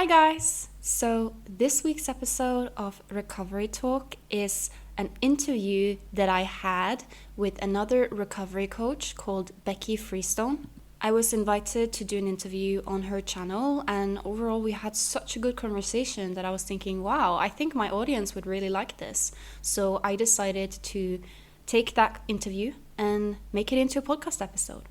Hi, guys. So, this week's episode of Recovery Talk is an interview that I had with another recovery coach called Becky Freestone. I was invited to do an interview on her channel, and overall, we had such a good conversation that I was thinking, wow, I think my audience would really like this. So, I decided to take that interview and make it into a podcast episode.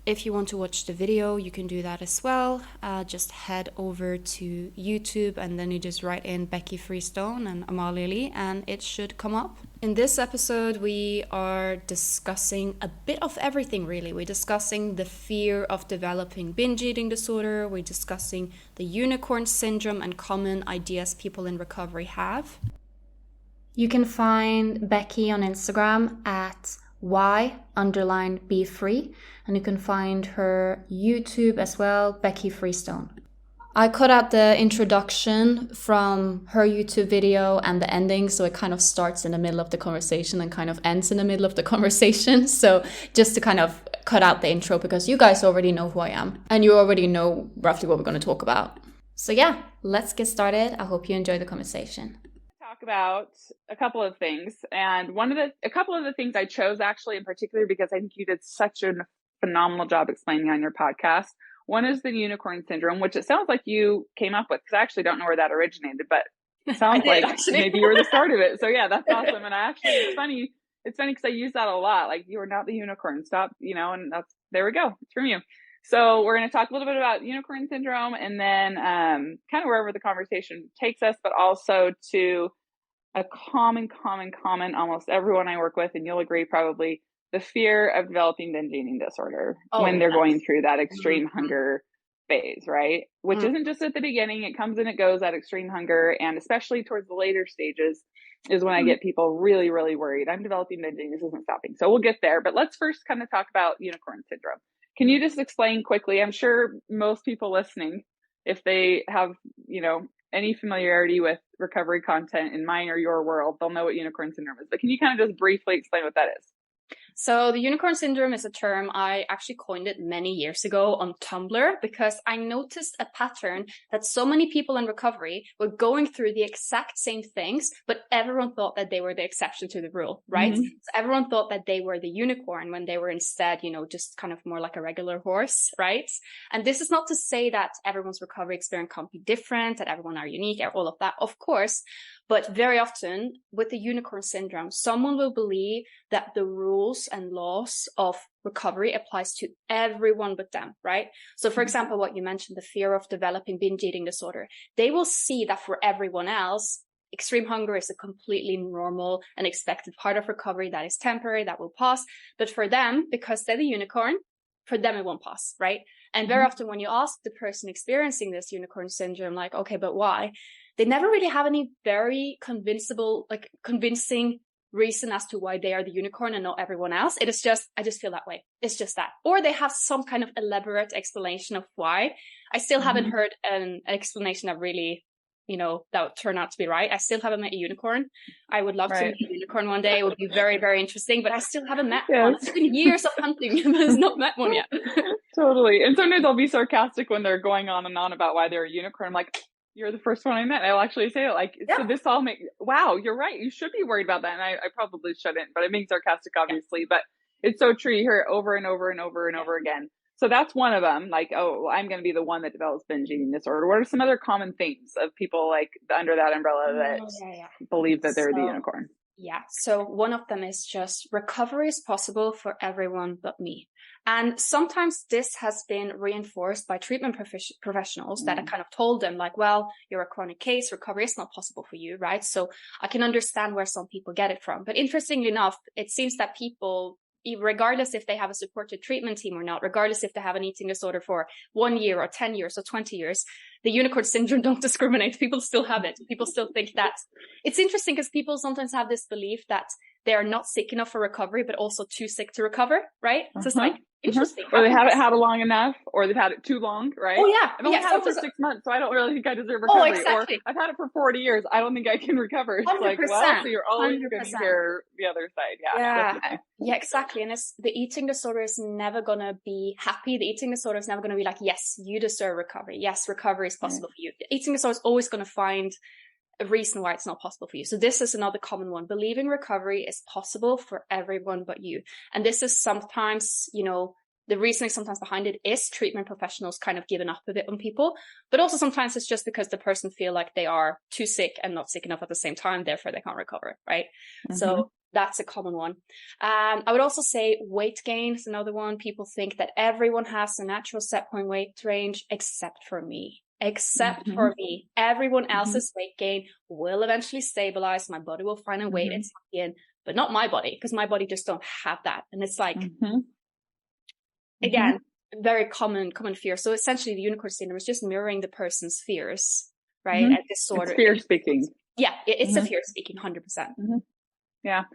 If you want to watch the video, you can do that as well. Just head over to YouTube and then you just write in Becky Freestone and Amalia Lee and it should come up. In this episode, we are discussing a bit of everything really. We're discussing the fear of developing binge eating disorder. We're discussing the unicorn syndrome and common ideas people in recovery have. You can find Becky on Instagram at Y_be free, and you can find her YouTube as well, Becky Freestone. I cut out the introduction from her YouTube video and the ending, so it kind of starts in the middle of the conversation and kind of ends in the middle of the conversation. So just to kind of cut out the intro, because you guys already know who I am and you already know roughly what we're going to talk about. So yeah, let's get started. I hope you enjoy the conversation. Talk about a couple of things, and a couple of the things I chose actually in particular because I think you did such a phenomenal job explaining on your podcast. One is the unicorn syndrome, which it sounds like you came up with, because I actually don't know where that originated, but it sounds like maybe you were the start of it. So yeah, that's awesome. And it's funny because I use that a lot. Like, you are not the unicorn, stop, and there we go. It's from you. So we're going to talk a little bit about unicorn syndrome, and then kind of wherever the conversation takes us, but also to a common, almost everyone I work with, and you'll agree probably, the fear of developing binge eating disorder when they're going through that extreme hunger phase, right? Which isn't just at the beginning, it comes and it goes, that extreme hunger. And especially towards the later stages is when I get people really, really worried. I'm developing binge eating, this isn't stopping. So we'll get there, but let's first kind of talk about unicorn syndrome. Can you just explain quickly? I'm sure most people listening, if they have, any familiarity with recovery content in mine or your world, they'll know what unicorn syndrome is. But can you kind of just briefly explain what that is? So the unicorn syndrome is a term I actually coined it many years ago on Tumblr because I noticed a pattern that so many people in recovery were going through the exact same things, but everyone thought that they were the exception to the rule, right? Mm-hmm. So everyone thought that they were the unicorn when they were instead, just kind of more like a regular horse, right? And this is not to say that everyone's recovery experience can't be different, that everyone are unique, all of that, of course. But very often with the unicorn syndrome, someone will believe that the rules and laws of recovery applies to everyone but them, right? So for example, what you mentioned, the fear of developing binge eating disorder, they will see that for everyone else, extreme hunger is a completely normal and expected part of recovery that is temporary, that will pass. But for them, because they're the unicorn, for them it won't pass, right? And very often when you ask the person experiencing this unicorn syndrome, like, okay, but why? They never really have any very convincing reason as to why they are the unicorn and not everyone else. It is just, I just feel that way. It's just that. Or they have some kind of elaborate explanation of why. I still haven't heard an explanation that really, that would turn out to be right. I still haven't met a unicorn. I would love to meet a unicorn one day. It would be very, very interesting, but I still haven't met one. It's been years of hunting, but I've not met one yet. Totally. And sometimes I'll be sarcastic when they're going on and on about why they're a unicorn. I'm like, you're the first one I met. I'll actually say it so this all wow, you're right. You should be worried about that. And I probably shouldn't, but I'm being sarcastic, obviously, but it's so true. You hear it over and over and over and over again. So that's one of them. Like, oh, I'm going to be the one that develops binge eating disorder. What are some other common themes of people like under that umbrella that believe that they're the unicorn? Yeah. So one of them is just recovery is possible for everyone but me. And sometimes this has been reinforced by treatment professionals that I kind of told them like, well, you're a chronic case, recovery is not possible for you, right? So I can understand where some people get it from. But interestingly enough, it seems that people, regardless if they have a supported treatment team or not, regardless if they have an eating disorder for 1 year or 10 years or 20 years, the unicorn syndrome don't discriminate. People still have it. People still think that. It's interesting because people sometimes have this belief that they are not sick enough for recovery, but also too sick to recover, right? So it's like, interesting. Or they haven't had it long enough, or they've had it too long, right? Oh yeah. I've only had it for 6 months, so I don't really think I deserve Oh, recovery. exactly. Or I've had it for 40 years. I don't think I can recover. It's 100%. like, well, so you're always 100%. going to hear the other side. Yeah, definitely. Yeah, exactly. And it's, the eating disorder is never going to be happy. The eating disorder is never going to be like, yes, you deserve recovery. Yes, recovery is possible for you. The eating disorder is always going to find a reason why it's not possible for you. So this is another common one. Believing recovery is possible for everyone but you. And this is sometimes, you know, the reasoning sometimes behind it is treatment professionals kind of giving up a bit on people, but also sometimes it's just because the person feel like they are too sick and not sick enough at the same time, therefore they can't recover, right? So that's a common one. I would also say weight gain is another one. People think that everyone has a natural set point weight range except for me. For me, everyone else's weight gain will eventually stabilize. My body will find a weight it's happy in, but not my body, because my body just don't have that. And it's like, again, very common fear. So essentially the unicorn syndrome is just mirroring the person's fears, right? And disorder. It's fear speaking. Yeah, it's a fear speaking, 100%. Yeah.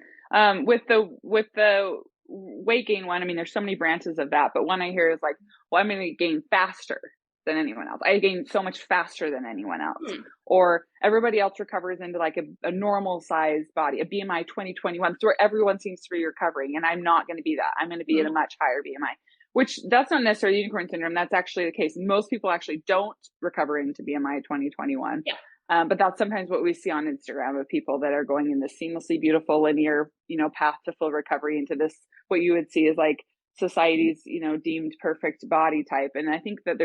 With the weight gain one, I mean, there's so many branches of that, but one I hear is like, well, I'm going to gain faster than anyone else. I gain so much faster than anyone else. Or everybody else recovers into like a normal size body, a BMI 2021, so where everyone seems to be recovering, and I'm not going to be that. I'm going to be at a much higher BMI, which that's not necessarily unicorn syndrome. That's actually the case. Most people actually don't recover into BMI 2021. But that's sometimes what we see on Instagram of people that are going in this seamlessly beautiful linear, you know, path to full recovery into this, what you would see is like society's, you know, deemed perfect body type. And I think that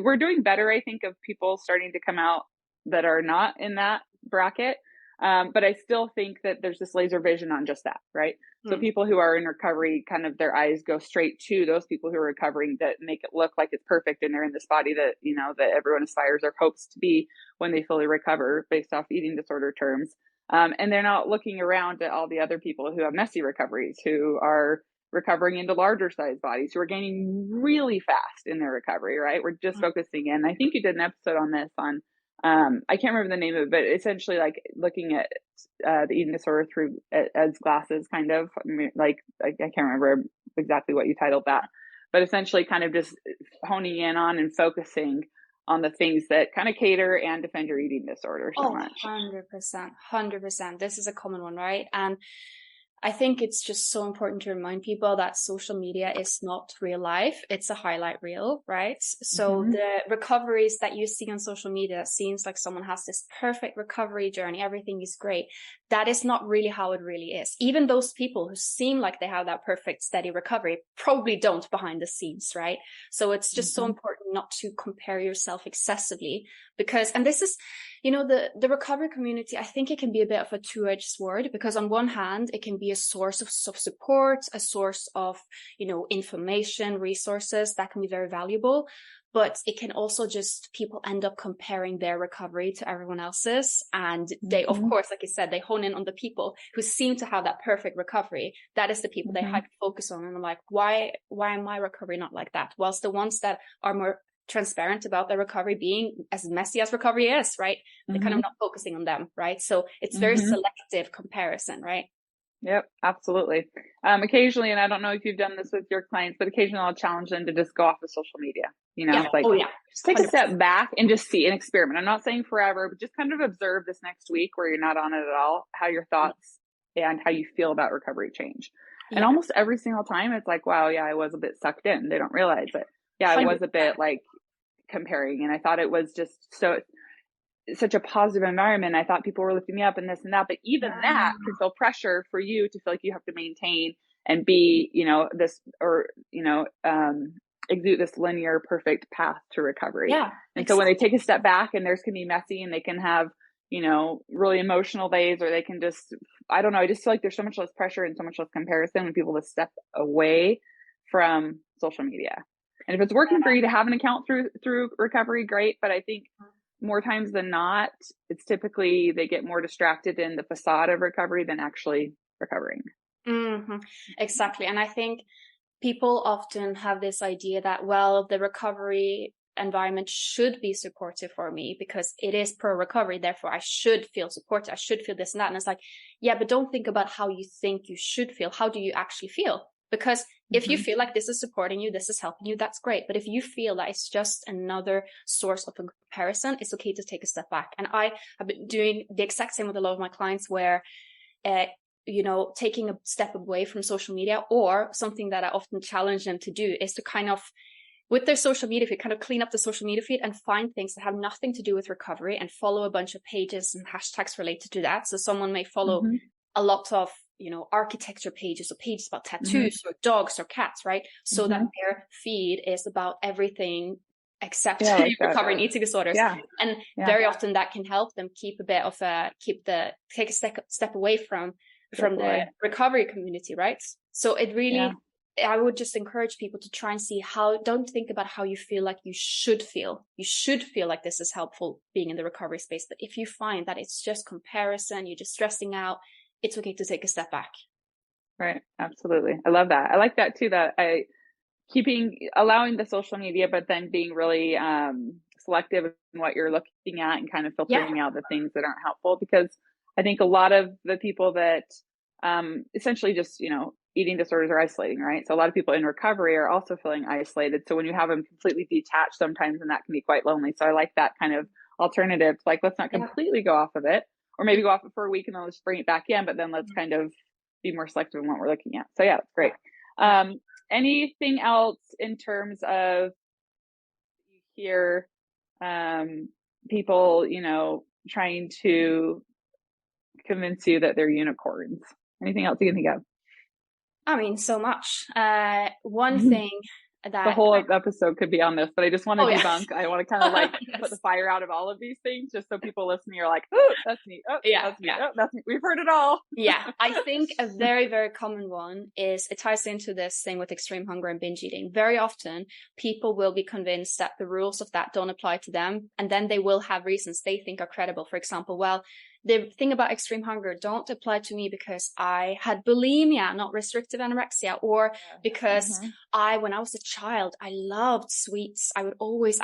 we're doing better, I think, of people starting to come out that are not in that bracket. But I still think that there's this laser vision on just that, right? So people who are in recovery, kind of their eyes go straight to those people who are recovering that make it look like it's perfect and they're in this body that, you know, that everyone aspires or hopes to be when they fully recover based off eating disorder terms. And they're not looking around at all the other people who have messy recoveries, who are recovering into larger size bodies, who are gaining really fast in their recovery, right? We're just focusing in. I think you did an episode on this on, I can't remember the name of it, but essentially like looking at the eating disorder through Ed's glasses, kind of. I mean, like, I can't remember exactly what you titled that, but essentially kind of just honing in on and focusing on the things that kind of cater and defend your eating disorder so much. 100%. This is a common one, right? And I think it's just so important to remind people that social media is not real life. It's a highlight reel, right? So the recoveries that you see on social media seems like someone has this perfect recovery journey. Everything is great. That is not really how it really is. Even those people who seem like they have that perfect, steady recovery probably don't behind the scenes, right? So it's just so important not to compare yourself excessively because, and this is, you know, the recovery community, I think it can be a bit of a two-edged sword because on one hand, it can be a source of support, a source of, you know, information, resources that can be very valuable. But it can also just, people end up comparing their recovery to everyone else's. And they, of course, like you said, they hone in on the people who seem to have that perfect recovery. That is the people they hyper focus on. And I'm like, why am my recovery not like that? Whilst the ones that are more transparent about their recovery being as messy as recovery is, right? They're kind of not focusing on them, right? So it's very selective comparison, right? Yep, absolutely. Occasionally, and I don't know if you've done this with your clients, but occasionally I'll challenge them to just go off of social media. You know, it's like, just take 100%. A step back and just see an experiment. I'm not saying forever, but just kind of observe this next week where you're not on it at all, how your thoughts and how you feel about recovery change. And almost every single time it's like, wow, yeah, I was a bit sucked in. They don't realize it. Yeah, I was a bit like comparing, and I thought it was just such a positive environment. I thought people were lifting me up and this and that, but even that can feel pressure for you to feel like you have to maintain and be, you know, this, or, you know, exude this linear, perfect path to recovery. Yeah. And so when they take a step back and theirs can be messy and they can have, you know, really emotional days, or they can just, I don't know, I just feel like there's so much less pressure and so much less comparison when people just step away from social media. And if it's working for you to have an account through recovery, great. But I think more times than not, it's typically they get more distracted in the facade of recovery than actually recovering. Exactly. And I think people often have this idea that, well, the recovery environment should be supportive for me because it is pro recovery. Therefore, I should feel supported. I should feel this and that. And it's like, yeah, but don't think about how you think you should feel. How do you actually feel? Because if you feel like this is supporting you, this is helping you, that's great. But if you feel that it's just another source of a comparison, it's okay to take a step back. And I have been doing the exact same with a lot of my clients where, taking a step away from social media, or something that I often challenge them to do is to kind of, with their social media feed, kind of clean up the social media feed and find things that have nothing to do with recovery and follow a bunch of pages and hashtags related to that. So someone may follow a lot of, architecture pages or pages about tattoos or dogs or cats, right? So that their feed is about everything except recovery and eating disorders. And very often that can help them keep take a step away from the recovery community, right? So it really, I would just encourage people to try and see don't think about how you feel like you should feel. You should feel like this is helpful being in the recovery space. But if you find that it's just comparison, you're just stressing out, it's okay to take a step back. Right. Absolutely. I love that. I like that too, that allowing the social media, but then being really selective in what you're looking at and kind of filtering out the things that aren't helpful. Because I think a lot of the people that essentially just, eating disorders are isolating, right? So a lot of people in recovery are also feeling isolated. So when you have them completely detached sometimes, and that can be quite lonely. So I like that kind of alternative. Like, let's not completely go off of it, or maybe go off it for a week and then let's bring it back in, but then let's kind of be more selective in what we're looking at. So yeah, that's great. Anything else in terms of you hear people, trying to convince you that they're unicorns? Anything else you can think of? I mean, so much. One thing that the whole episode could be on this, but I just want to debunk. I want to kind of put the fire out of all of these things, just so people listening are like, oh, that's me. Oh, that's me. Oh, that's me. We've heard it all. I think a very, very common one is, it ties into this thing with extreme hunger and binge eating. Very often people will be convinced that the rules of that don't apply to them. And then they will have reasons they think are credible. For example, well, the thing about extreme hunger don't apply to me because I had bulimia, not restrictive anorexia, or because when I was a child, I loved sweets. I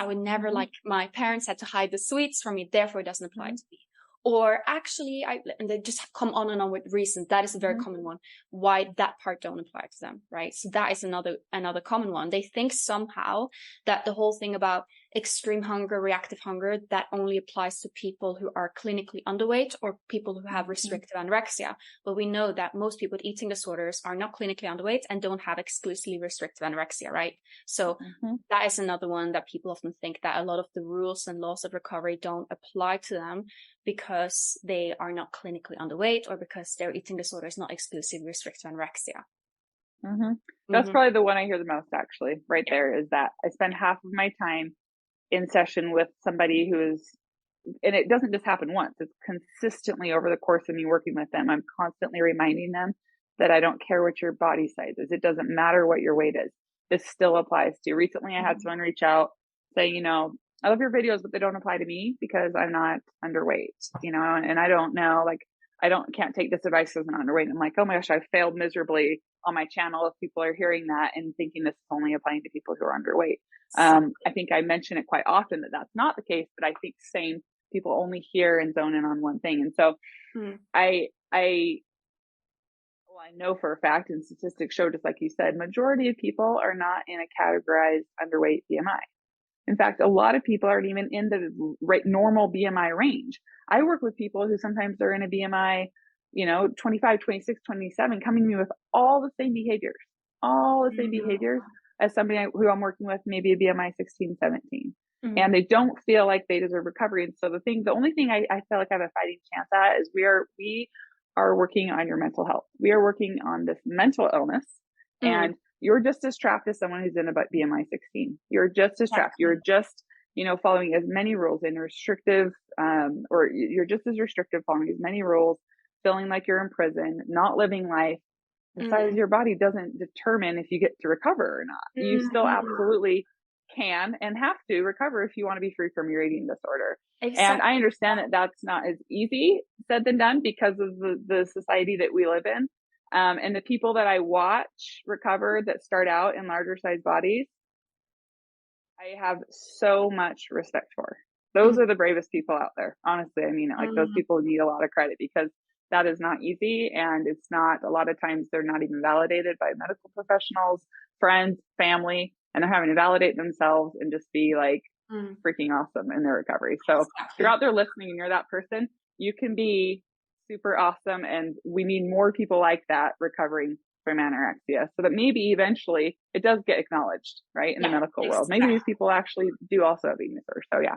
would never my parents had to hide the sweets from me. Therefore, it doesn't apply to me. Or actually, and they just come on and on with reasons. That is a very common one, why that part don't apply to them, right? So that is another common one. They think somehow that the whole thing about extreme hunger, reactive hunger, that only applies to people who are clinically underweight or people who have restrictive anorexia. But we know that most people with eating disorders are not clinically underweight and don't have exclusively restrictive anorexia, right? So that is another one that people often think that a lot of the rules and laws of recovery don't apply to them because they are not clinically underweight or because their eating disorder is not exclusively restrictive anorexia. That's probably the one I hear the most, actually, right there, is that I spend half of my time in session with somebody who is, and it doesn't just happen once, it's consistently over the course of me working with them. I'm constantly reminding them that I don't care what your body size is. It doesn't matter what your weight is. This still applies to you. Recently, I had someone reach out saying, I love your videos, but they don't apply to me because I'm not underweight, and I don't know, can't take this advice as an underweight. I'm like, oh my gosh, I failed miserably on my channel if people are hearing that and thinking this is only applying to people who are underweight. I think I mention it quite often that that's not the case, but I think people only hear and zone in on one thing. And so I know for a fact, and statistics show, just like you said, majority of people are not in a categorized underweight BMI. In fact, a lot of people aren't even in the normal BMI range. I work with people who sometimes are in a BMI, 25, 26, 27, coming to me with all the same behaviors as somebody who I'm working with, maybe a BMI 16, 17. And they don't feel like they deserve recovery. And so the only thing I feel like I have a fighting chance at is we are working on your mental health. We are working on this mental illness, and you're just as trapped as someone who's in about BMI 16. You're just as trapped. You're just, following as many rules and restrictive, or you're just as restrictive, following as many rules, feeling like you're in prison, not living life. The size of your body doesn't determine if you get to recover or not. You still absolutely can and have to recover if you want to be free from your eating disorder. Exactly. And I understand that that's not as easy said than done because of the society that we live in. And the people that I watch recover that start out in larger size bodies, I have so much respect for. Those are the bravest people out there. Honestly, I mean, those people need a lot of credit because that is not easy. And it's not, a lot of times they're not even validated by medical professionals, friends, family, and they're having to validate themselves and just be like freaking awesome in their recovery. So if you're out there listening and you're that person, you can be super awesome. And we need more people like that recovering from anorexia, so that maybe eventually it does get acknowledged, right, in the medical world. Maybe these people actually do also have eating disorder. So yeah.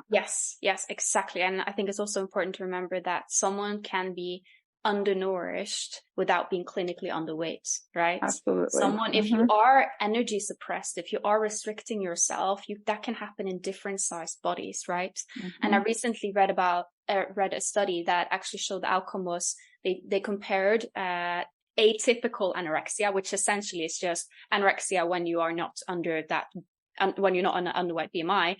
Yes, exactly. And I think it's also important to remember that someone can be undernourished without being clinically underweight, right? Absolutely. Someone, if you are energy suppressed, if you are restricting yourself, that can happen in different sized bodies, right? And I recently read a study that actually showed the outcome was they compared atypical anorexia, which essentially is just anorexia when you are not under that, when you're not on an underweight BMI.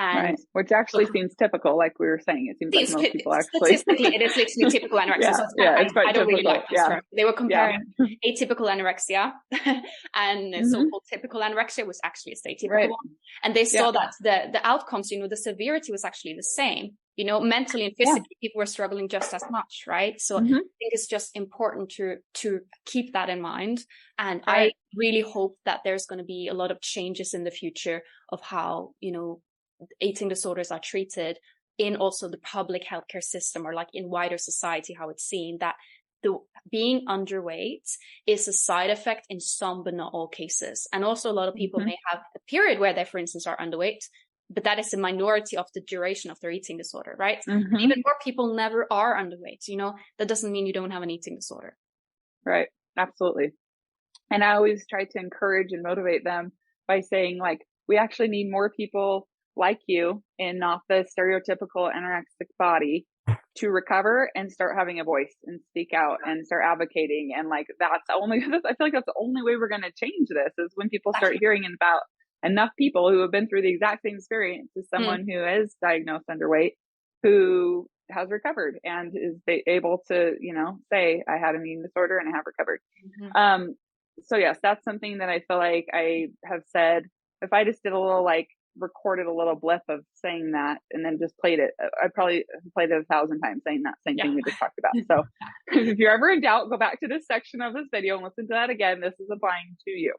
And which actually seems typical, like we were saying. It seems like most people actually. Statistically, it is literally typical anorexia. So it's quite I don't really like this term. They were comparing atypical anorexia and so-called typical anorexia was actually a atypical one. And they saw that the outcomes, the severity was actually the same. Mentally and physically, people were struggling just as much, right? So I think it's just important to keep that in mind. And I really hope that there's going to be a lot of changes in the future of how, eating disorders are treated in also the public healthcare system, or like in wider society, how it's seen that being underweight is a side effect in some but not all cases. And also a lot of people may have a period where they, for instance, are underweight, but that is a minority of the duration of their eating disorder, right? Even more people never are underweight, that doesn't mean you don't have an eating disorder. Right. Absolutely. And I always try to encourage and motivate them by saying, like, we actually need more people like you in not the stereotypical anorexic body to recover and start having a voice and speak out and start advocating. And like, I feel like that's the only way we're going to change this, is when people start hearing about enough people who have been through the exact same experience as someone who is diagnosed underweight, who has recovered and is able to, say, I had an eating disorder and I have recovered. So yes, that's something that I feel like I have said. If I just did a little, like, recorded a little blip of saying that and then just played it, I probably played it 1,000 times saying that same thing we just talked about. So if you're ever in doubt, go back to this section of this video and listen to that again. This is applying to you.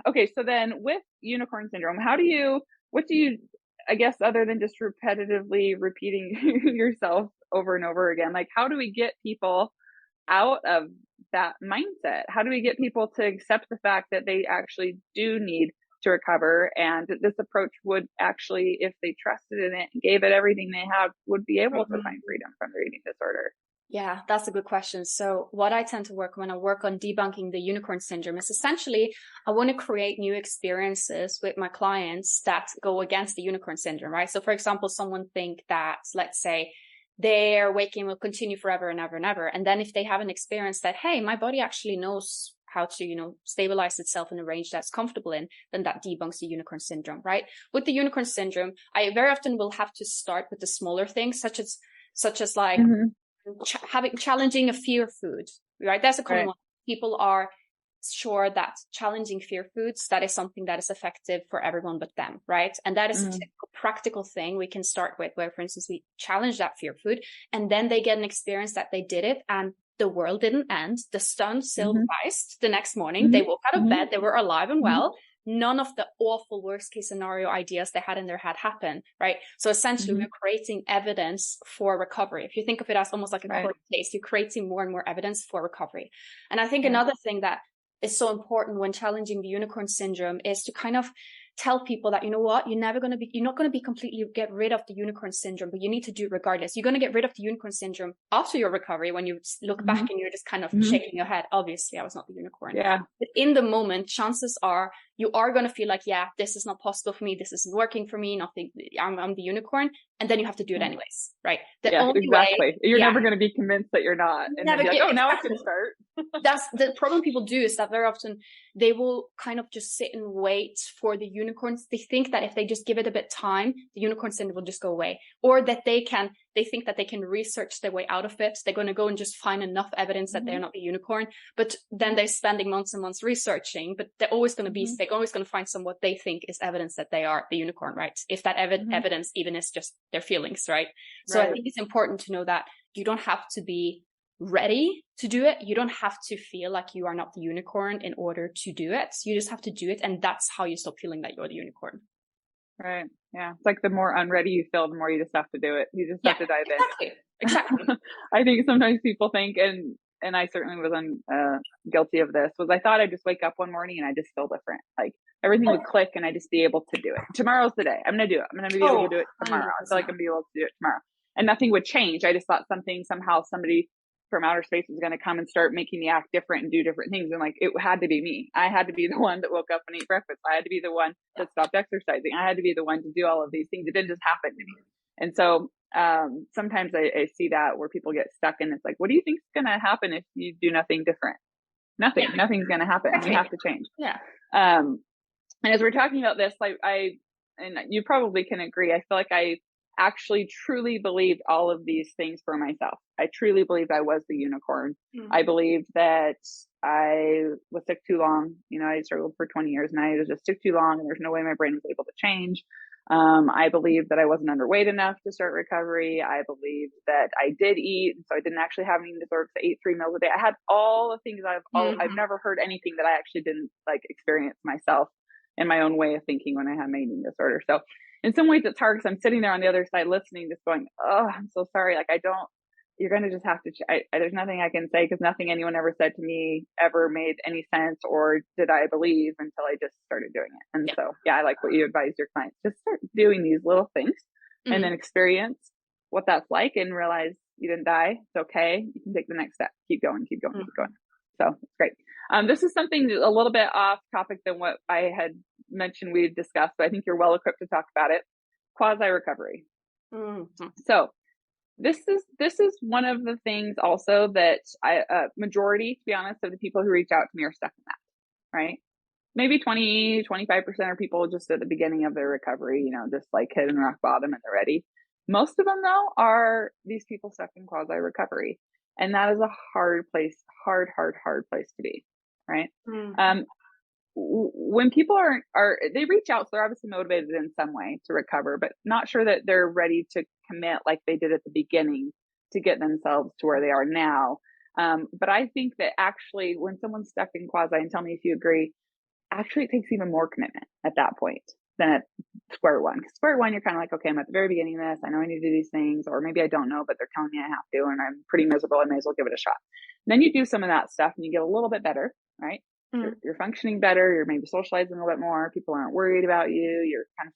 Okay, so then with unicorn syndrome, what do you, I guess, other than just repetitively repeating yourself over and over again, like, how do we get people out of that mindset? How do we get people to accept the fact that they actually do need to recover, and this approach would actually, if they trusted in it and gave it everything they have, would be able to find freedom from their eating disorder? Yeah, that's a good question. So what I tend to work when I work on debunking the unicorn syndrome is essentially I want to create new experiences with my clients that go against the unicorn syndrome, right? So for example, someone think that, let's say, their weight gain will continue forever and ever and ever. And then if they have an experience that, hey, my body actually knows how to, stabilize itself in a range that's comfortable in, then that debunks the unicorn syndrome, right? With the unicorn syndrome, I very often will have to start with the smaller things, such as like challenging a fear food, right? That's a common one. People are sure that challenging fear foods, that is something that is effective for everyone but them, right? And that is a typical practical thing we can start with, where, for instance, we challenge that fear food and then they get an experience that they did it and the world didn't end. The sun still rised the next morning. They woke out of bed. They were alive and well. None of the awful worst case scenario ideas they had in their head happened, right? So essentially we're creating evidence for recovery. If you think of it as almost like a court case, you're creating more and more evidence for recovery. And I think another thing that is so important when challenging the unicorn syndrome is to kind of tell people that, you know what, you're not going to be completely get rid of the unicorn syndrome, but you need to do it regardless. You're going to get rid of the unicorn syndrome after your recovery, when you look back and you're just kind of shaking your head. Obviously, I was not the unicorn. Yeah. But in the moment, chances are you are going to feel like, yeah, this is not possible for me. This isn't working for me. I'm the unicorn. And then you have to do it anyways, right? The only way, you're never going to be convinced that you're not. And then be like, now I can start. That's the problem people do, is that very often they will kind of just sit and wait for the unicorns. They think that if they just give it a bit time, the unicorn syndrome will just go away, or that they can they think that they can research their way out of it. They're going to go and just find enough evidence that they're not the unicorn. But then they're spending months and months researching, but they're always going to be, they're always going to find some what they think is evidence that they are the unicorn, right? If that evidence even is just their feelings, right? So I think it's important to know that you don't have to be ready to do it. You don't have to feel like you are not the unicorn in order to do it. You just have to do it. And that's how you stop feeling that you're the unicorn. Right. Yeah. It's like the more unready you feel, the more you just have to do it. You just have to dive in. Exactly. I think sometimes people think, and I certainly was guilty of this, was I thought I'd just wake up one morning and I just feel different. Like everything would click and I'd just be able to do it. Tomorrow's the day. I'm going to do it. I'm going to be able to do it tomorrow. 100%. I feel like I'm going to be able to do it tomorrow. And nothing would change. I just thought somehow somebody from outer space was going to come and start making me act different and do different things. And like, it had to be me. I had to be the one that woke up and ate breakfast. I had to be the one that stopped exercising. I had to be the one to do all of these things. It didn't just happen to me. And so, sometimes I see that where people get stuck and it's like, what do you think is going to happen if you do nothing different? Nothing. Nothing's going to happen. You have to change. Yeah. And as we're talking about this, like and you probably can agree, I feel like I actually truly believed all of these things for myself. I truly believed I was the unicorn. I believed that I was sick too long. You know, I struggled for 20 years and I was just sick too long and there's no way my brain was able to change. I believed that I wasn't underweight enough to start recovery. I believed that I did eat, so I didn't actually have an eating disorder because I ate 3 meals a day. I had all the things I've never heard anything that I actually didn't like experience myself in my own way of thinking when I had my eating disorder. So in some ways it's hard because I'm sitting there on the other side listening, just going, oh, I'm so sorry. Like you're going to just have to, there's nothing I can say because nothing anyone ever said to me ever made any sense or did I believe until I just started doing it. And so, I like what you advise your clients, just start doing these little things and then experience what that's like and realize you didn't die. It's okay. You can take the next step. Keep going, keep going, keep going. So it's great. This is something a little bit off topic than what I had mentioned we'd discussed, but I think you're well equipped to talk about it. Quasi recovery. So this is one of the things also that majority, to be honest, of the people who reach out to me are stuck in that, right? Maybe 25% are people just at the beginning of their recovery, you know, just like hitting rock bottom and they're ready. Most of them though are these people stuck in quasi recovery. And that is a hard place to be, right? When people are they reach out, so they're obviously motivated in some way to recover, but not sure that they're ready to commit like they did at the beginning to get themselves to where they are now. But I think that actually when someone's stuck in quasi, and tell me if you agree, actually it takes even more commitment at that point than at square one. Square one, you're kind of like, okay, I'm at the very beginning of this. I know I need to do these things, or maybe I don't know, but they're telling me I have to, and I'm pretty miserable. I may as well give it a shot. And then you do some of that stuff and you get a little bit better, right? You're functioning better. You're maybe socializing a little bit more. People aren't worried about you. You're kind of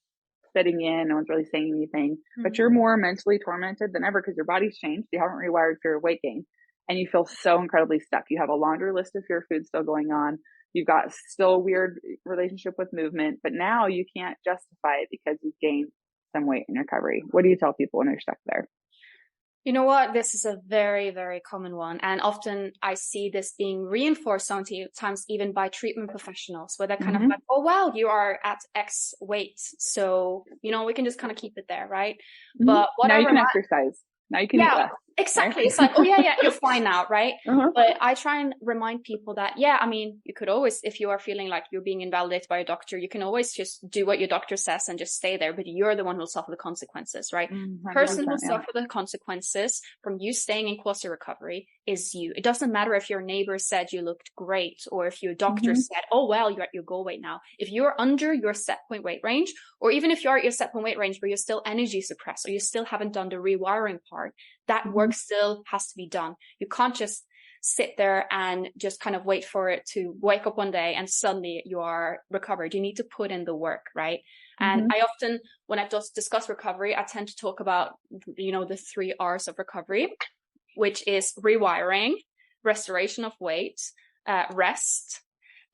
fitting in. No one's really saying anything, but you're more mentally tormented than ever because your body's changed. You haven't rewired for your weight gain and you feel so incredibly stuck. You have a laundry list of fear foods still going on. You've got still a weird relationship with movement, but now you can't justify it because you've gained some weight in recovery. What do you tell people when they're stuck there? You know what? This is a very, very common one. And often I see this being reinforced sometimes even by treatment professionals where they're kind of like, oh, well, you are at X weight. So, you know, we can just kind of keep it there, right? But what now you can exercise. Now you can eat less. Exactly. Right? It's like, oh yeah, you're fine now, right? But I try and remind people that, I mean, you could always, if you are feeling like you're being invalidated by a doctor, you can always just do what your doctor says and just stay there, but you're the one who'll suffer the consequences, right? The person who'll suffer the consequences from you staying in quasi recovery is you. It doesn't matter if your neighbor said you looked great or if your doctor said, oh, well, you're at your goal weight now. If you're under your set point weight range, or even if you're at your set point weight range, but you're still energy suppressed or you still haven't done the rewiring part, that work still has to be done. You can't just sit there and just kind of wait for it to wake up one day and suddenly you are recovered. You need to put in the work, right? And I often, when I just discuss recovery, I tend to talk about, you know, the 3 R's of recovery, which is rewiring, restoration of weight, rest.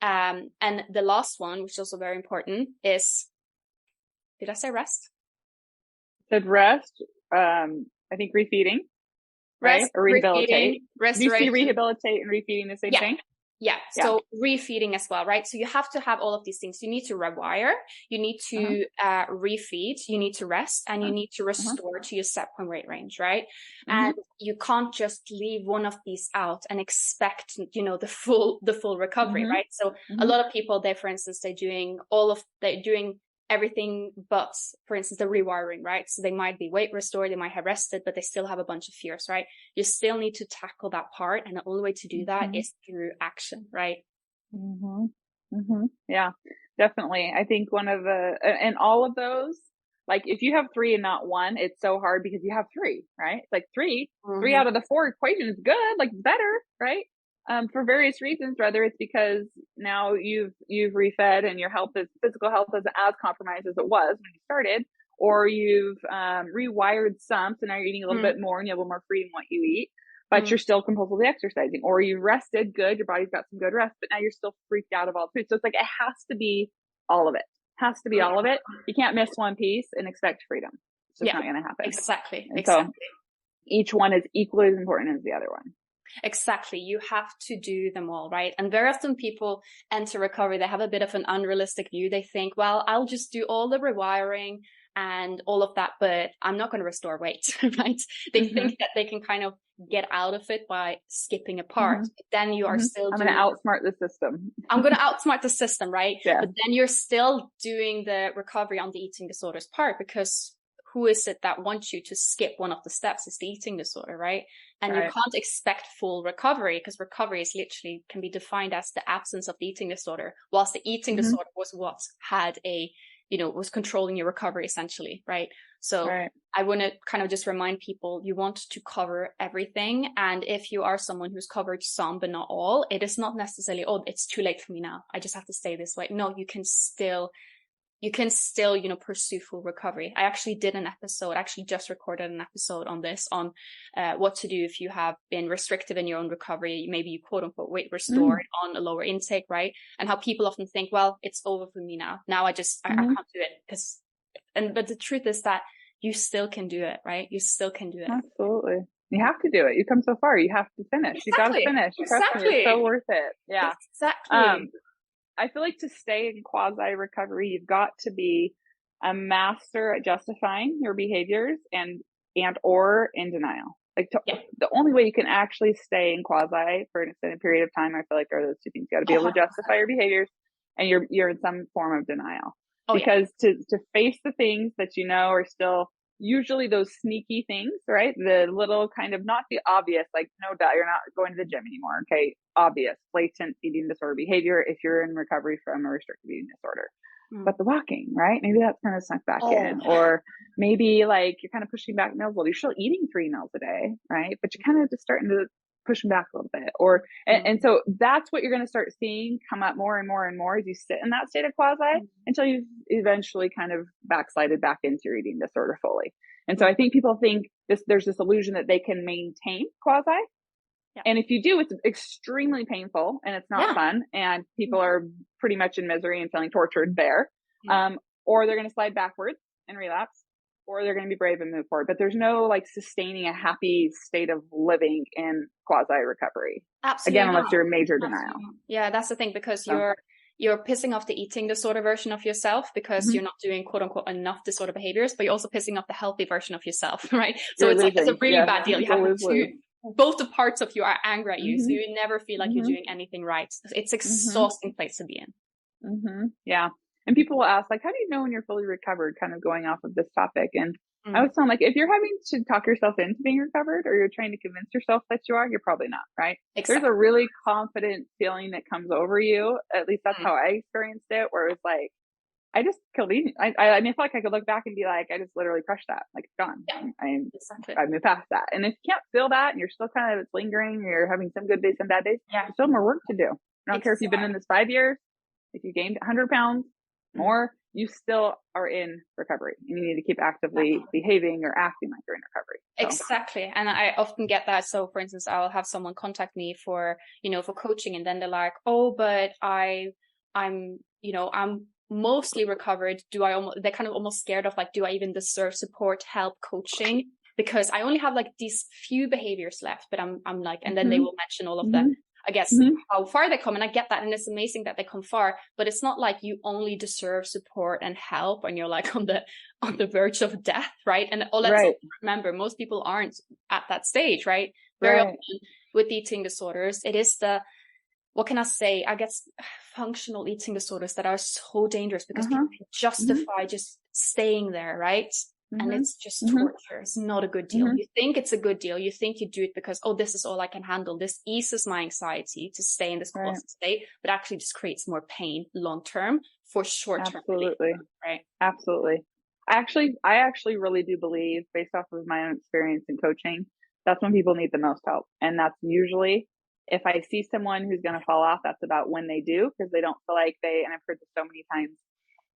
And the last one, which is also very important, is, did I say rest? Said rest. I think refeeding, right? Rest, or rehabilitate. Restoration. Do you see rehabilitate and refeeding the same thing? Yeah. So refeeding as well, right? So you have to have all of these things. You need to rewire, you need to refeed, you need to rest, and you need to restore to your set point weight range, right? And you can't just leave one of these out and expect, you know, the full recovery, right? So a lot of people, for instance, they're doing everything but, for instance, the rewiring, right? So they might be weight restored, they might have rested, but they still have a bunch of fears, right? You still need to tackle that part. And the only way to do that is through action, right? Yeah, definitely. I think one of and all of those, like if you have 3 and not 1, it's so hard because you have 3, right? It's like 3 out of the 4 equation is good, like better, right? For various reasons, whether it's because now you've refed and your physical health isn't as compromised as it was when you started, or you've rewired some, so now you're eating a little bit more and you have a little more freedom in what you eat, but you're still compulsively exercising, or you rested good, your body's got some good rest, but now you're still freaked out of all the food. So it's like, it has to be all of it. Has to be all of it. You can't miss one piece and expect freedom. It's just not going to happen. Exactly. So each one is equally as important as the other one. Exactly. You have to do them all, right? And very often people enter recovery, they have a bit of an unrealistic view. They think, well, I'll just do all the rewiring and all of that, but I'm not going to restore weight, right? They think that they can kind of get out of it by skipping a part. But then you are still I'm going to outsmart the system. I'm going to outsmart the system, right? Yeah. But then you're still doing the recovery on the eating disorders part, because who is it that wants you to skip one of the steps? It's the eating disorder, right? And you can't expect full recovery, because recovery is literally can be defined as the absence of the eating disorder, whilst the eating disorder was what had was controlling your recovery essentially, right? So I want to kind of just remind people, you want to cover everything. And if you are someone who's covered some, but not all, it is not necessarily, oh, it's too late for me now, I just have to stay this way. No, you can still, pursue full recovery. I actually just recorded an episode on this, on what to do if you have been restrictive in your own recovery. Maybe you quote unquote weight restored on a lower intake, right? And how people often think, well, it's over for me now. Now I can't do it but the truth is that you still can do it, right? You still can do it. Absolutely. You have to do it. You come so far. You have to finish. Exactly. You got to finish. Exactly. Trust me, it's so worth it. Yeah. Exactly. I feel like to stay in quasi recovery, you've got to be a master at justifying your behaviors and or in denial. The only way you can actually stay in quasi for an extended period of time, I feel like, are those two things. You got to be able to justify your behaviors, and you're in some form of denial. Because to face the things that are still usually those sneaky things, right? The little kind of, not the obvious, like, no doubt you're not going to the gym anymore. Okay. Obvious, blatant eating disorder behavior if you're in recovery from a restrictive eating disorder. But the walking, right? Maybe that's kind of snuck back in. Or maybe like you're kind of pushing back meals. Well, you're still eating 3 meals a day, right? But you're kind of just starting to push them back a little bit. And so that's what you're going to start seeing come up more and more and more as you sit in that state of quasi until you've eventually kind of backslided back into your eating disorder fully. And so I think people think there's this illusion that they can maintain quasi. Yeah. And if you do, it's extremely painful and it's not fun. And people are pretty much in misery and feeling tortured there. Or they're going to slide backwards and relapse, or they're going to be brave and move forward. But there's no like sustaining a happy state of living in quasi recovery. Absolutely. Again, unless you're in major denial. Yeah, that's the thing, because you're pissing off the eating disorder version of yourself because you're not doing quote unquote enough disorder behaviors, but you're also pissing off the healthy version of yourself, right? So it's a really bad deal. You have both the parts of you are angry at you, so you never feel like you're doing anything right. It's exhausting place to be in. Yeah. And people will ask, like, how do you know when you're fully recovered, kind of going off of this topic? And I was telling, like, if you're having to talk yourself into being recovered, or you're trying to convince yourself that you are, you're probably not, right? Exactly. There's a really confident feeling that comes over you. At least that's how I experienced it, where it was like, I just killed eating. I mean, I feel like I could look back and be like, I just literally crushed that. Like, it's gone. Yeah, I moved past that. And if you can't feel that and you're still kind of, it's lingering, you're having some good days, some bad days, there's still more work to do. I don't care if you've been in this 5 years, if you gained 100 pounds more, you still are in recovery, and you need to keep actively behaving or acting like you're in recovery. So. Exactly. And I often get that. So for instance, I'll have someone contact me for coaching, and then they're like, oh, but I'm mostly recovered. They're kind of almost scared of like, do I even deserve support, help, coaching? Because I only have like these few behaviors left, but I'm like, and then they will mention all of them. I guess, Mhm. how far they come. And I get that. And it's amazing that they come far, but it's not like you only deserve support and help when you're like on the verge of death, right? And let's Right. also remember, most people aren't at that stage, right? Very Right. often with eating disorders, it is what can I say? I guess functional eating disorders that are so dangerous because people can justify just staying there, right? And it's just torture. It's not a good deal. You think it's a good deal. You think you do it because, oh, this is all I can handle. This eases my anxiety to stay in this closet state, but actually just creates more pain long term for short term. Absolutely. Right. Absolutely. I actually really do believe, based off of my own experience in coaching, that's when people need the most help. And that's usually, if I see someone who's going to fall off, that's about when they do, because they don't feel like and I've heard this so many times,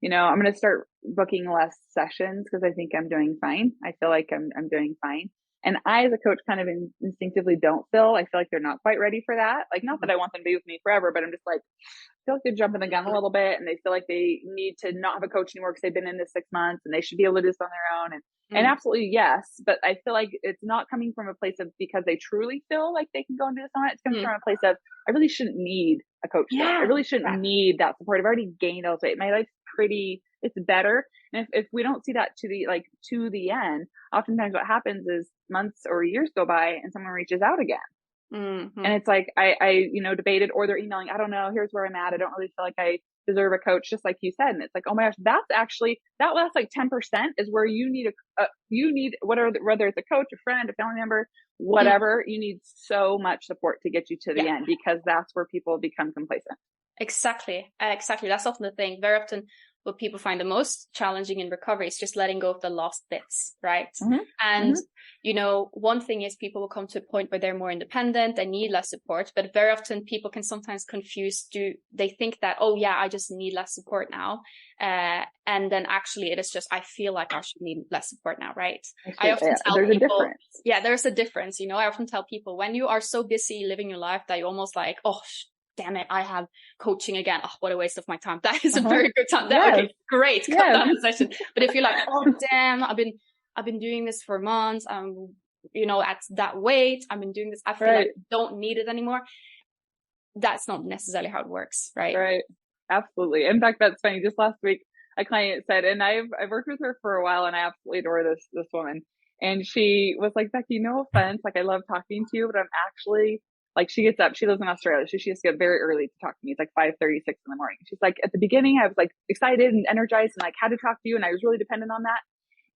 I'm going to start booking less sessions because I think I'm doing fine. I feel like I'm doing fine. And I, as a coach, kind of instinctively I feel like they're not quite ready for that. Like, not that I want them to be with me forever, but I'm just like, I feel like they're jumping the gun a little bit, and they feel like they need to not have a coach anymore because they've been in this 6 months and they should be able to do this on their own. And absolutely, yes. But I feel like it's not coming from a place of because they truly feel like they can go and do this on it. It's coming from a place of, I really shouldn't need a coach. I really shouldn't need that support. I've already gained all this weight. My life's it's better. And if we don't see that to the end, oftentimes what happens is months or years go by and someone reaches out again. And it's like, I debated, or they're emailing, I don't know, here's where I'm at. I don't really feel like I deserve a coach, just like you said. And it's like, oh my gosh, that's like 10% is where you need whether it's a coach, a friend, a family member, whatever, you need so much support to get you to the end, because that's where people become complacent. Exactly. That's often the thing. Very often what people find the most challenging in recovery is just letting go of the last bits, right? And, one thing is people will come to a point where they're more independent, they need less support, but very often people can sometimes they think that, oh yeah, I just need less support now. And then actually it is just, I feel like I should need less support now, right? I often tell there's people, a difference. Yeah, there's a difference. I often tell people, when you are so busy living your life that you're almost like, oh, damn it, I have coaching again. Oh, what a waste of my time. That is a very good time. Okay, great. Cut down the session. But if you're like, oh, damn, I've been doing this for months. At that weight, I've been doing this. I feel like I don't need it anymore. That's not necessarily how it works, right? Right. Absolutely. In fact, that's funny. Just last week, a client said, and I've worked with her for a while, and I absolutely adore this woman. And she was like, Becky, no offense, like I love talking to you, but I'm actually, like, she gets up, she lives in Australia, so she has to get up very early to talk to me. It's like 5:36 in the morning. She's like, at the beginning, I was like excited and energized and like had to talk to you, and I was really dependent on that.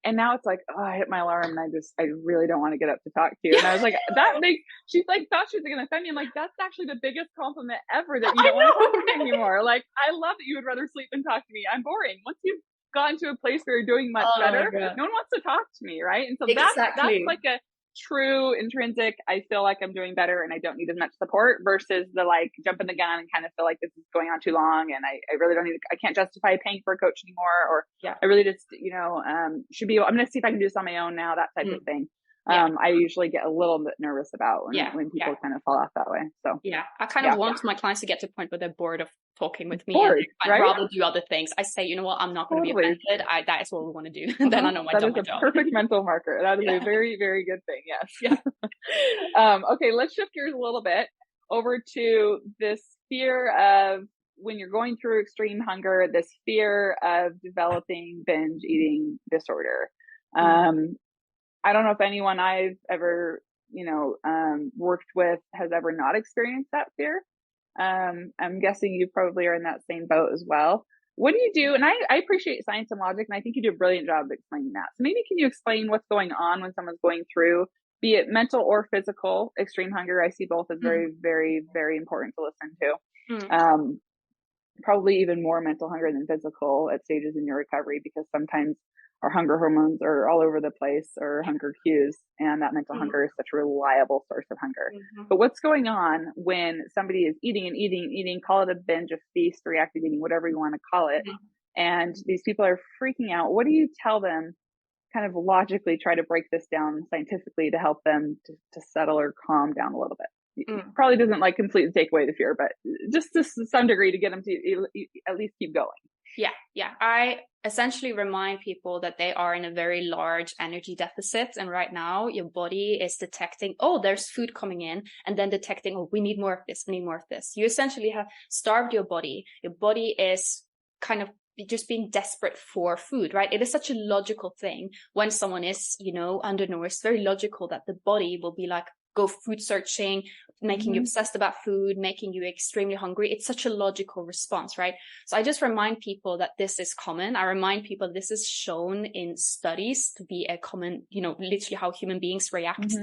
And now it's like, oh, I hit my alarm and I really don't want to get up to talk to you. And I was like, she's like, thought she was going to offend me. I'm like, that's actually the biggest compliment ever, that you don't want to talk to me anymore. Like, I love that you would rather sleep than talk to me. I'm boring. Once you've gotten to a place where you're doing much better, no one wants to talk to me. Right. And so that's like a true intrinsic, I feel like I'm doing better and I don't need as much support, versus the like jumping the gun and kind of feel like this is going on too long and I really don't I can't justify paying for a coach anymore, or I really just should be, I'm going to see if I can do this on my own now, that type of thing. I usually get a little bit nervous about when people kind of fall off that way. So I kind of want my clients to get to a point where they're bored of talking with me. I'd rather do other things. I say, you know what, I'm not going to be offended. That is what we want to do. Then I know my job. That is a perfect mental marker. That is a very, very good thing. Yes. Okay, let's shift gears a little bit over to this fear of, when you're going through extreme hunger, this fear of developing binge eating disorder. I don't know if anyone I've ever, worked with has ever not experienced that fear. I'm guessing you probably are in that same boat as well. What do you do? And I appreciate science and logic, and I think you do a brilliant job of explaining that. So maybe can you explain what's going on when someone's going through, be it mental or physical, extreme hunger? I see both as very, very, very important to listen to. Probably even more mental hunger than physical at stages in your recovery, because sometimes our hunger hormones are all over the place, or hunger cues, and that mental hunger is such a reliable source of hunger. But what's going on when somebody is eating and eating and eating, call it a binge, a feast, reactive eating, whatever you want to call it, and these people are freaking out? What do you tell them, kind of logically try to break this down scientifically to help them to settle or calm down a little bit? Probably doesn't like completely take away the fear, but just to some degree to get them to at least keep going. Yeah. I essentially remind people that they are in a very large energy deficit. And right now your body is detecting, oh, there's food coming in, and then detecting, oh, we need more of this, we need more of this. You essentially have starved your body. Your body is kind of just being desperate for food, right? It is such a logical thing when someone is, undernourished. It's very logical that the body will be like, go food searching, making you obsessed about food, making you extremely hungry. It's such a logical response, right? So I just remind people that this is common. I remind people this is shown in studies to be a common, literally how human beings react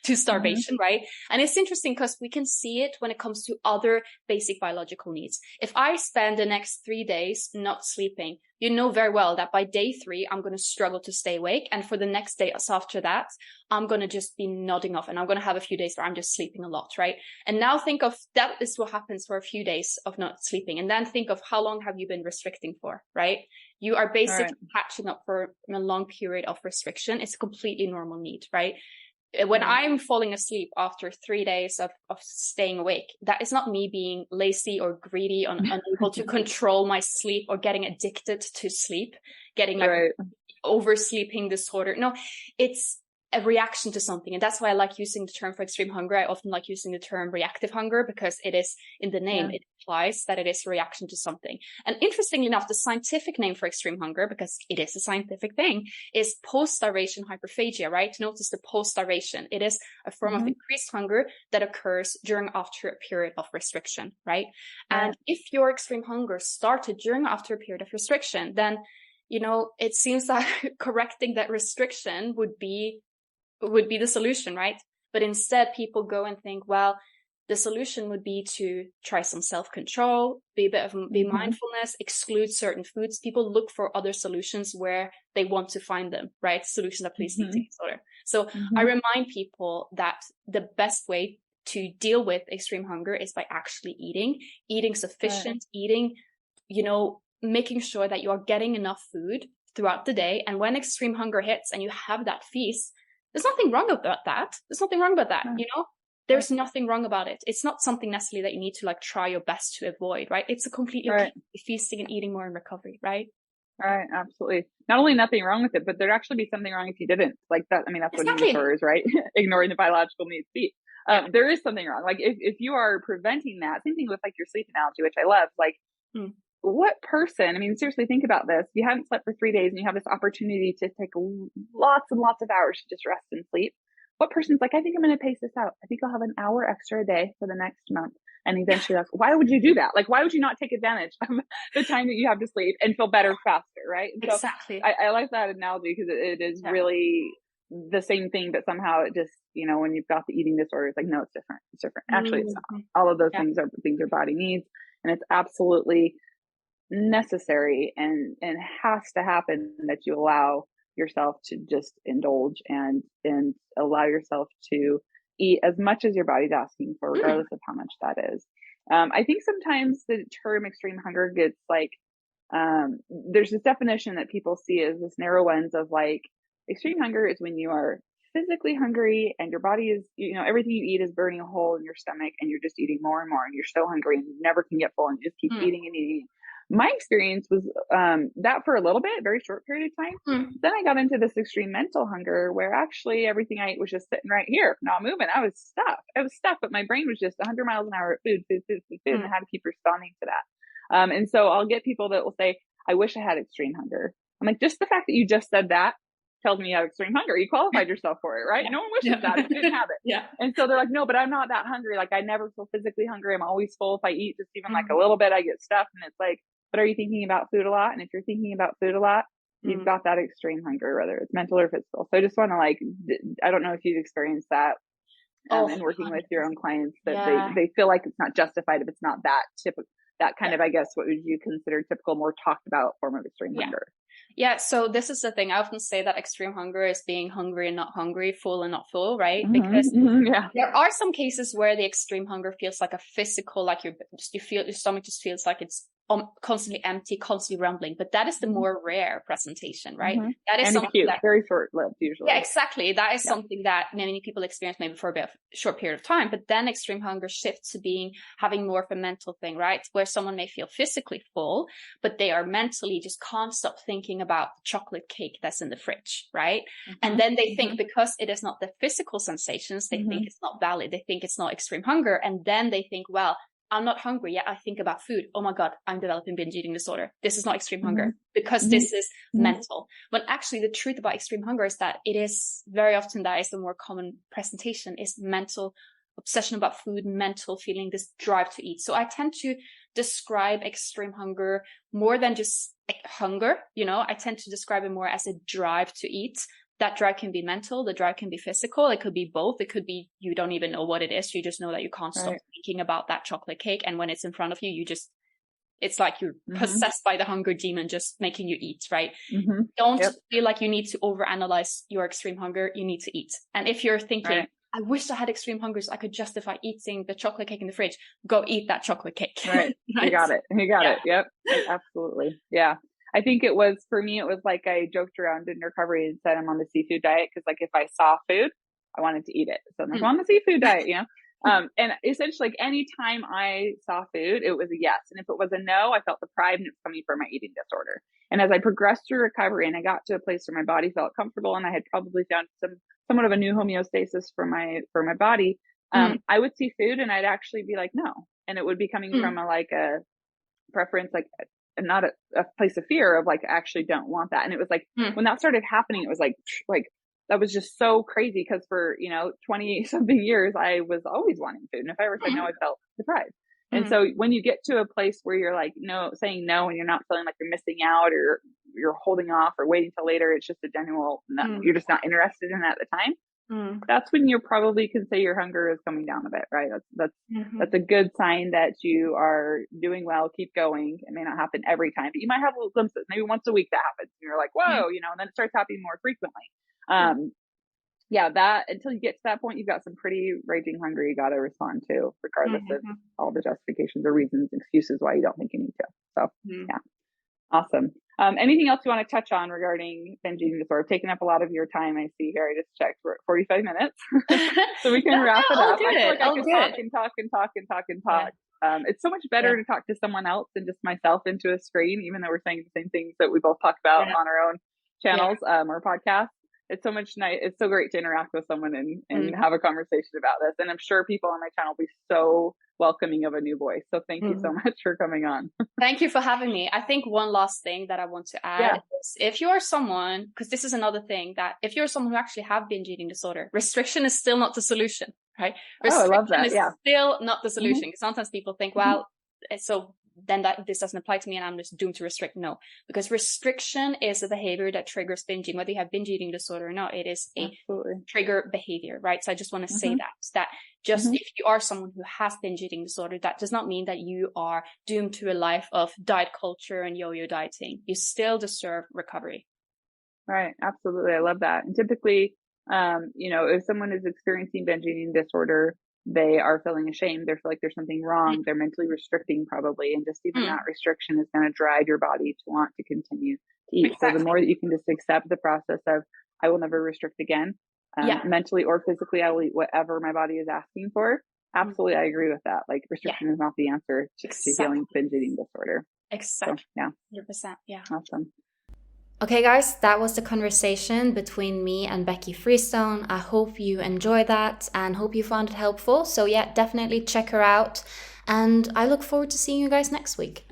to starvation, right? And it's interesting because we can see it when it comes to other basic biological needs. If I spend the next 3 days not sleeping, you know very well that by day 3, I'm going to struggle to stay awake. And for the next days after that, I'm going to just be nodding off, and I'm going to have a few days where I'm just sleeping a lot, right? And now think of that is what happens for a few days of not sleeping. And then think of how long have you been restricting for, right? You are basically catching up for a long period of restriction. It's a completely normal need, right? When I'm falling asleep after 3 days of staying awake, that is not me being lazy or greedy or unable to control my sleep or getting addicted to sleep, getting like oversleeping disorder. No, it's a reaction to something. And that's why I like using the term for extreme hunger. I often like using the term reactive hunger because it is in the name. It implies that it is a reaction to something. And interestingly enough, the scientific name for extreme hunger, because it is a scientific thing, is post-starvation hyperphagia, right? Notice the post-starvation. It is a form of increased hunger that occurs after a period of restriction, right? And if your extreme hunger started after a period of restriction, then, it seems that correcting that restriction would be the solution, right? But instead people go and think, well, the solution would be to try some self-control, be mindfulness, exclude certain foods. People look for other solutions where they want to find them, right? Solutions that please the eating disorder. So I remind people that the best way to deal with extreme hunger is by actually eating sufficient, eating, making sure that you are getting enough food throughout the day. And when extreme hunger hits and you have that feast, there's nothing wrong about that. There's nothing wrong about it. It's not something necessarily that you need to like try your best to avoid, right? It's a completely okay feasting and eating more in recovery, right? Right, absolutely. Not only nothing wrong with it, but there'd actually be something wrong if you didn't. Like that, I mean, that's what eating disorder is, right? Ignoring the biological needs feed. There is something wrong. Like if you are preventing that, same thing with like your sleep analogy, which I love, like what person, I mean, seriously, think about this. You haven't slept for 3 days and you have this opportunity to take lots and lots of hours to just rest and sleep. What person's like, I think I'm going to pace this out. I think I'll have an hour extra a day for the next month. And eventually that's, why would you do that? Like, why would you not take advantage of the time that you have to sleep and feel better faster, right? So exactly. I like that analogy because it is really the same thing, but somehow it just, when you've got the eating disorder, it's like, no, it's different. It's different. Actually, it's not. All of those things are things your body needs. And it's absolutely necessary and has to happen that you allow yourself to just indulge and allow yourself to eat as much as your body's asking for, regardless of how much that is. I think sometimes the term extreme hunger gets like, there's this definition that people see as this narrow lens of like, extreme hunger is when you are physically hungry and your body is, everything you eat is burning a hole in your stomach and you're just eating more and more and you're so hungry and you never can get full and you just keep eating and eating. My experience was that for a little bit, very short period of time. Then I got into this extreme mental hunger where actually everything I ate was just sitting right here, not moving. I was stuck, but my brain was just 100 miles an hour at food, and I had to keep responding to that. And so I'll get people that will say, I wish I had extreme hunger. I'm like, just the fact that you just said that tells me you have extreme hunger. You qualified yourself for it, right? No one wishes that if you didn't have it. And so they're like, no, but I'm not that hungry. Like I never feel physically hungry. I'm always full. If I eat just even like a little bit, I get stuffed. And it's like, but are you thinking about food a lot? And if you're thinking about food a lot, you've got that extreme hunger, whether it's mental or physical. So I just want to like, I don't know if you've experienced that in working with your own clients, that they feel like it's not justified if it's not that typical, that kind of, I guess, what would you consider typical, more talked about form of extreme hunger? Yeah, so this is the thing. I often say that extreme hunger is being hungry and not hungry, full and not full, right? Because there are some cases where the extreme hunger feels like a physical, like you feel your stomach just feels like it's constantly empty, constantly rumbling. But that is the more rare presentation, right? Mm-hmm. That is and something acute, that very short-lived usually. Yeah, exactly. That is something that many people experience maybe for a bit of short period of time, but then extreme hunger shifts to having more of a mental thing, right? Where someone may feel physically full, but they are mentally just can't stop thinking about the chocolate cake that's in the fridge, right? And then they think, because it is not the physical sensations, they think it's not valid. They think it's not extreme hunger. And then they think, well, I'm not hungry yet. I think about food. Oh my God, I'm developing binge eating disorder. This is not extreme hunger because this is mental. When actually the truth about extreme hunger is that it is very often, that is the more common presentation, is mental obsession about food, mental feeling, this drive to eat. So I tend to describe extreme hunger more than just hunger. I tend to describe it more as a drive to eat. That drive can be mental, the drive can be physical, it could be both. It could be you don't even know what it is, you just know that you can't stop thinking about that chocolate cake, and when it's in front of you, it's like you're possessed by the hunger demon just making you eat, right? Don't feel like you need to overanalyze your extreme hunger. You need to eat. And if you're thinking, I wish I had extreme hunger so I could justify eating the chocolate cake in the fridge, go eat that chocolate cake. Right. You got it. Yep. Absolutely. Yeah. I think for me, it was like I joked around in recovery and said I'm on the seafood diet because, like, if I saw food, I wanted to eat it. So I'm like, I'm on the seafood diet, and essentially, like, anytime I saw food, it was a yes. And if it was a no, I felt deprived and it was coming from my eating disorder. And as I progressed through recovery and I got to a place where my body felt comfortable and I had probably found somewhat of a new homeostasis for my body, I would see food and I'd actually be like, no. And it would be coming from a preference, like, not a place of fear of, like, I actually don't want that. And it was like, when that started happening, it was like that was just so crazy, because for 20 something years I was always wanting food, and if I ever said no, I felt deprived. And so when you get to a place where you're like saying no, and you're not feeling like you're missing out or you're holding off or waiting till later, it's just a general no, you're just not interested in that at the time. That's when you probably can say your hunger is coming down a bit, right? That's a good sign that you are doing well. Keep going. It may not happen every time, but you might have little glimpses. Maybe once a week that happens, and you're like, whoa, and then it starts happening more frequently. That until you get to that point, you've got some pretty raging hunger you got to respond to, regardless of all the justifications or reasons, excuses why you don't think you need to. So yeah, awesome. Anything else you want to touch on regarding binge eating disorder? I've taken up a lot of your time. I see here. I just checked. We're at 45 minutes, so we can wrap it up. I feel like I can talk and talk. It's so much better to talk to someone else than just myself into a screen, even though we're saying the same things that we both talk about on our own channels or podcasts. It's so much nice. It's so great to interact with someone and have a conversation about this. And I'm sure people on my channel will be so welcoming of a new voice. So thank you so much for coming on. Thank you for having me. I think one last thing that I want to add is, if you're someone, because this is another thing, that if you're someone who actually have binge eating disorder, restriction is still not the solution, right? Restriction I love that. is still not the solution. Because sometimes people think, well, so then this doesn't apply to me and I'm just doomed to restrict. No, because restriction is a behavior that triggers binging. Whether you have binge eating disorder or not, it is a trigger behavior, right? So I just want to say that just if you are someone who has binge eating disorder, that does not mean that you are doomed to a life of diet culture and yo-yo dieting. You still deserve recovery. Right. Absolutely. I love that. And typically, if someone is experiencing binge eating disorder, they are feeling ashamed. They feel like there's something wrong. They're mentally restricting probably. And just even that restriction is going to drive your body to want to continue to eat. Exactly. So the more that you can just accept the process of, I will never restrict again, mentally or physically, I will eat whatever my body is asking for. Absolutely. I agree with that. Like, restriction is not the answer to healing binge eating disorder. Exactly. So, 100%. Yeah. Awesome. Okay, guys, that was the conversation between me and Becky Freestone. I hope you enjoyed that and hope you found it helpful. So yeah, definitely check her out. And I look forward to seeing you guys next week.